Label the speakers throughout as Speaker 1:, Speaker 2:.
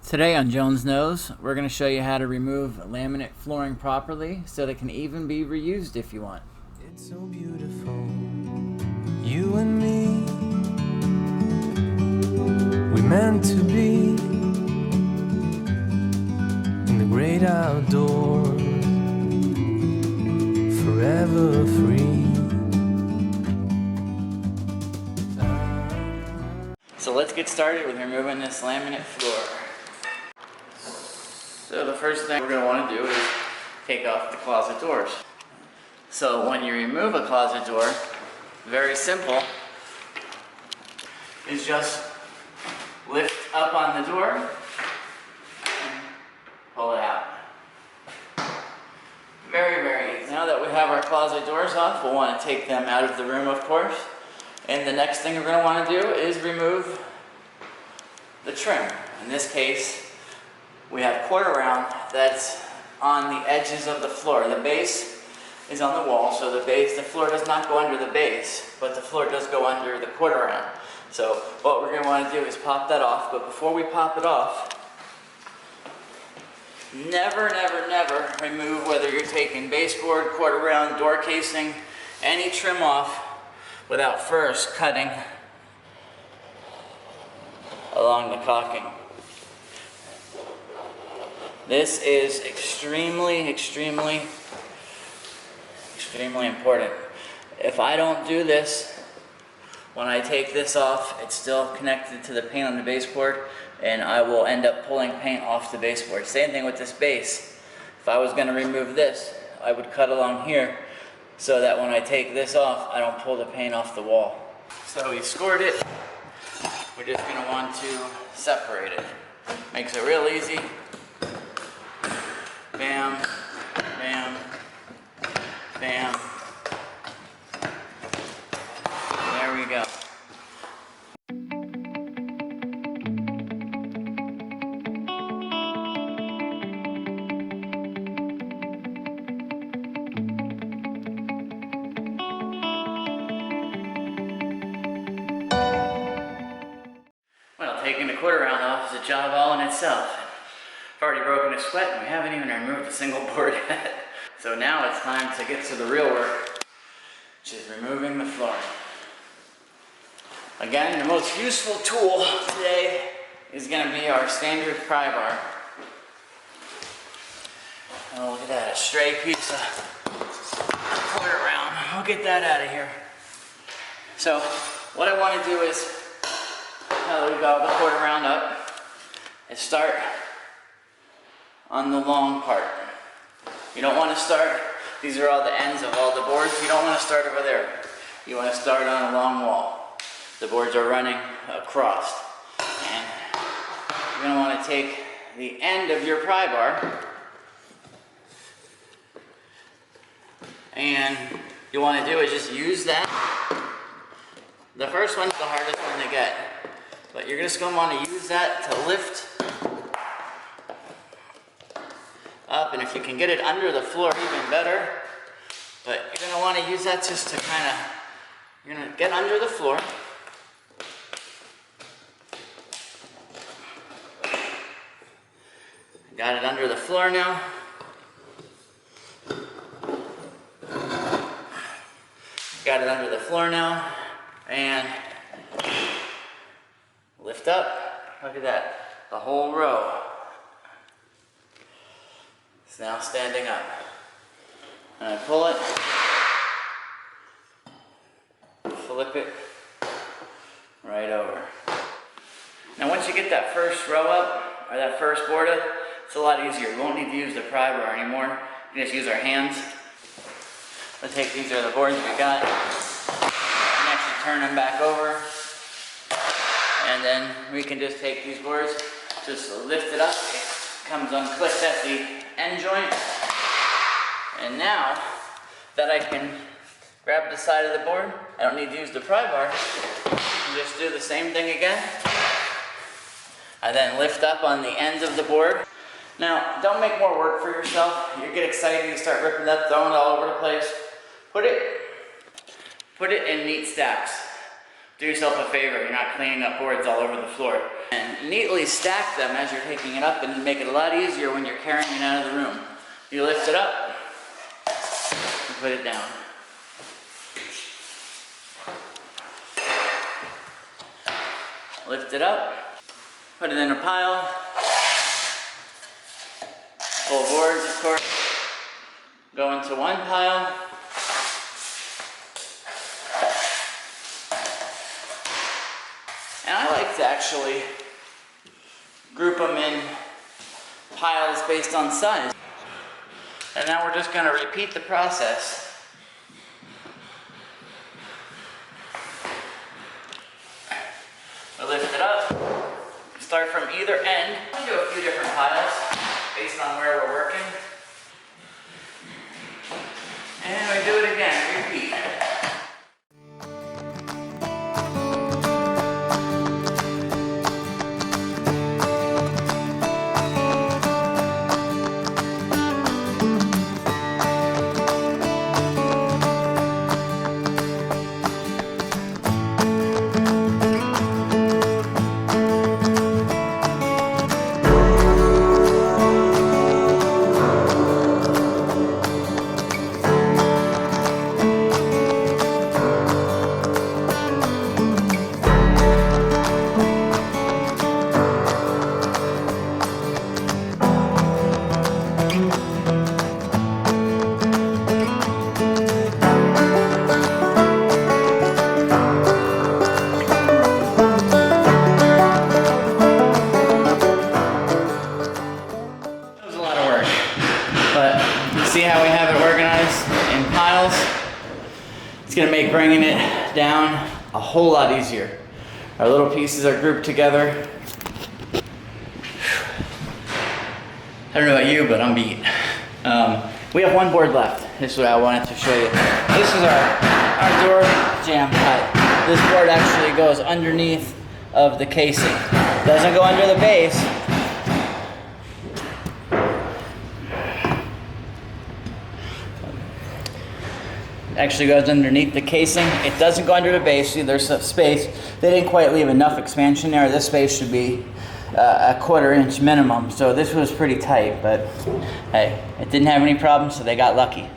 Speaker 1: Today on Jones Knows, we're going to show you how to remove laminate flooring properly so that it can even be reused if you want.
Speaker 2: It's so beautiful, you and me. We meant to be in the great outdoors, forever free.
Speaker 1: So let's get started with removing this laminate floor. So the first thing we're going to want to do is take off the closet doors. So when you remove a closet door, very simple, is just lift up on the door and pull it out. Very, very easy. Now that we have our closet doors off, we'll want to take them out of the room, of course. And the next thing we're going to want to do is remove the trim. In this case, we have quarter round that's on the edges of the floor. The base is on the wall, so the floor does not go under the base, but the floor does go under the quarter round. So what we're going to want to do is pop that off, but before we pop it off, never, never, never remove, whether you're taking baseboard, quarter round, door casing, any trim off without first cutting along the caulking. This is extremely, extremely, extremely important. If I don't do this, when I take this off, it's still connected to the paint on the baseboard, and I will end up pulling paint off the baseboard. Same thing with this base. If I was going to remove this, I would cut along here so that when I take this off, I don't pull the paint off the wall. So we scored it. We're just going to want to separate it. Makes it real easy. Bam, bam, bam. There we go. Well, taking the quarter round off is a job all in itself. I've already broken a sweat and we haven't even removed a single board yet. So now it's time to get to the real work, which is removing the flooring. Again, the most useful tool today is going to be our standard pry bar. Oh, look at that, a stray piece of quarter round. We'll get that out of here. So what I want to do is, now that we've got the quarter round up, is start on the long part. You don't want to start, these are all the ends of all the boards, you don't want to start over there. You want to start on a long wall. The boards are running across. And you're going to want to take the end of your pry bar and you want to do is just use that. The first one's the hardest one to get, but you're just going to want to use that to lift up, and if you can get it under the floor, even better. But you're going to want to use that just to kind of, you're going to get under the floor. Got it under the floor now. Got it under the floor now. And lift up. Look at that. The whole row. It's now standing up. And I pull it, flip it right over. Now once you get that first row up, or that first board up, it's a lot easier. We won't need to use the pry bar anymore. We can just use our hands. Let's take, these are the boards we got. And actually turn them back over. And then we can just take these boards, just lift it up. It comes unclipped at the end joint. And now that I can grab the side of the board, I don't need to use the pry bar. I just do the same thing again. I then lift up on the ends of the board. Now, don't make more work for yourself. You get excited, you start ripping up, throwing it all over the place. Put it in neat stacks. do yourself a favor, you're not cleaning up boards all over the floor. And neatly stack them as you're taking it up, and make it a lot easier when you're carrying it out of the room. You lift it up, and put it down. Lift it up, put it in a pile, full boards of course, go into one pile, and I like to actually group them in piles based on size. And now we're just going to repeat the process. We lift it up, start from either end. We do a few different piles based on where we're working. And we do it again, repeat. See how we have it organized in piles? It's gonna make bringing it down a whole lot easier. Our little pieces are grouped together. I don't know about you, but I'm beat. We have one board left. This is what I wanted to show you. This is our door jamb cut. This board actually goes underneath of the casing. Doesn't go under the base. Actually goes underneath the casing. It doesn't go under the base. See, there's some space. They didn't quite leave enough expansion there. This space should be a 1/4 inch minimum. So this was pretty tight, but hey, it didn't have any problems, so they got lucky.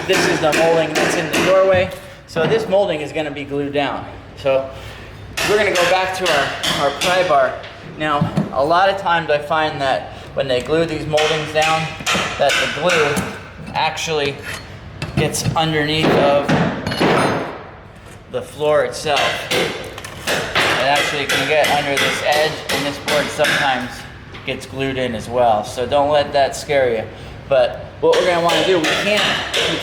Speaker 1: This is the molding that's in the doorway. So this molding is going to be glued down. So we're going to go back to our pry bar. Now, a lot of times I find that when they glue these moldings down, that the glue actually gets underneath of the floor itself. It actually can get under this edge, and this board sometimes gets glued in as well. So don't let that scare you. But what we're going to want to do, we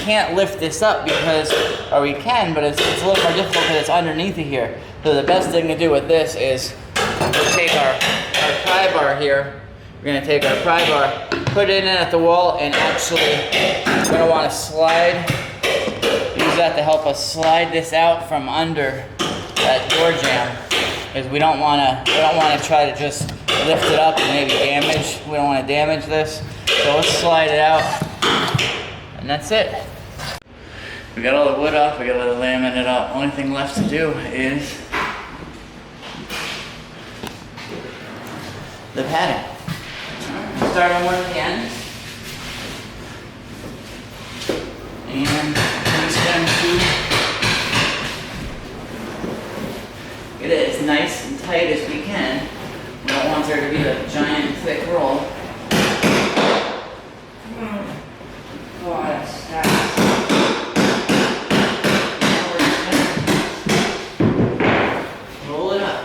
Speaker 1: can't lift this up because, or we can, but it's a little more difficult because it's underneath of here. So the best thing to do with this is we'll take our pry bar here. We're going to take our pry bar, put it in at the wall, and actually we're going to want to slide, use that to help us slide this out from under that door jamb, because we don't want to try to just lift it up and maybe damage. We don't want to damage this. So let's slide it out, and that's it. We got all the wood off, we got all the laminate up. Only thing left to do is the padding. Start on one end, and grease them too. Get it as nice and tight as we can. We don't want there to be a giant thick roll. Oh, that's fast. Roll it up.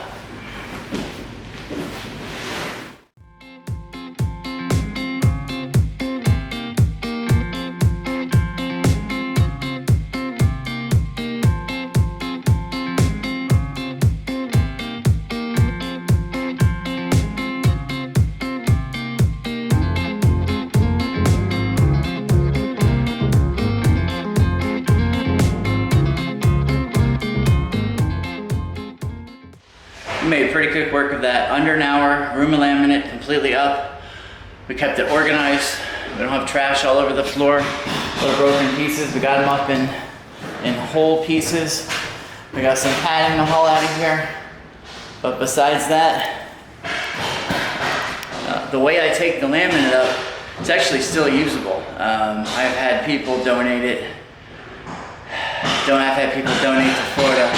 Speaker 1: We made pretty quick work of that. Under an hour, room of laminate, completely up. We kept it organized. We don't have trash all over the floor. Little broken pieces, we got them up in whole pieces. We got some padding to haul out of here. But besides that, the way I take the laminate up, it's actually still usable. I've had people donate it. I've had people donate to Florida,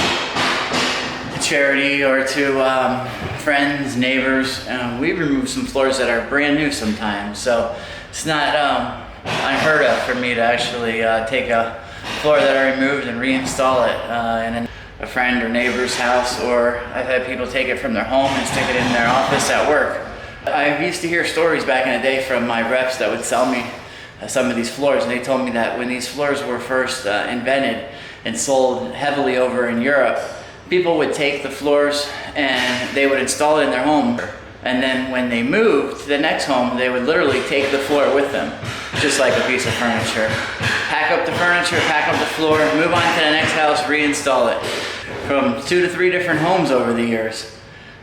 Speaker 1: to charity or to friends, neighbors. We remove some floors that are brand new sometimes, so it's not unheard of for me to actually take a floor that I removed and reinstall it in a friend or neighbor's house, or I've had people take it from their home and stick it in their office at work. I used to hear stories back in the day from my reps that would sell me some of these floors, and they told me that when these floors were first invented and sold heavily over in Europe, people would take the floors and they would install it in their home, and then when they moved to the next home, they would literally take the floor with them, just like a piece of furniture. Pack up the furniture, pack up the floor, move on to the next house, reinstall it. From 2 to 3 different homes over the years.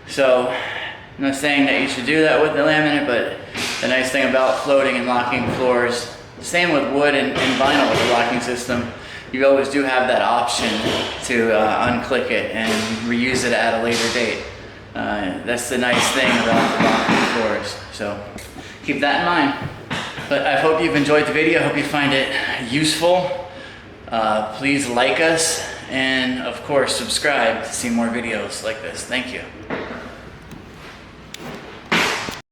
Speaker 1: So I'm not saying that you should do that with the laminate, but the nice thing about floating and locking floors, same with wood and vinyl with the locking system, you always do have that option to unclick it and reuse it at a later date. That's the nice thing about the locking floors. So keep that in mind. But I hope you've enjoyed the video. I hope you find it useful. Please like us and of course subscribe to see more videos like this. Thank you.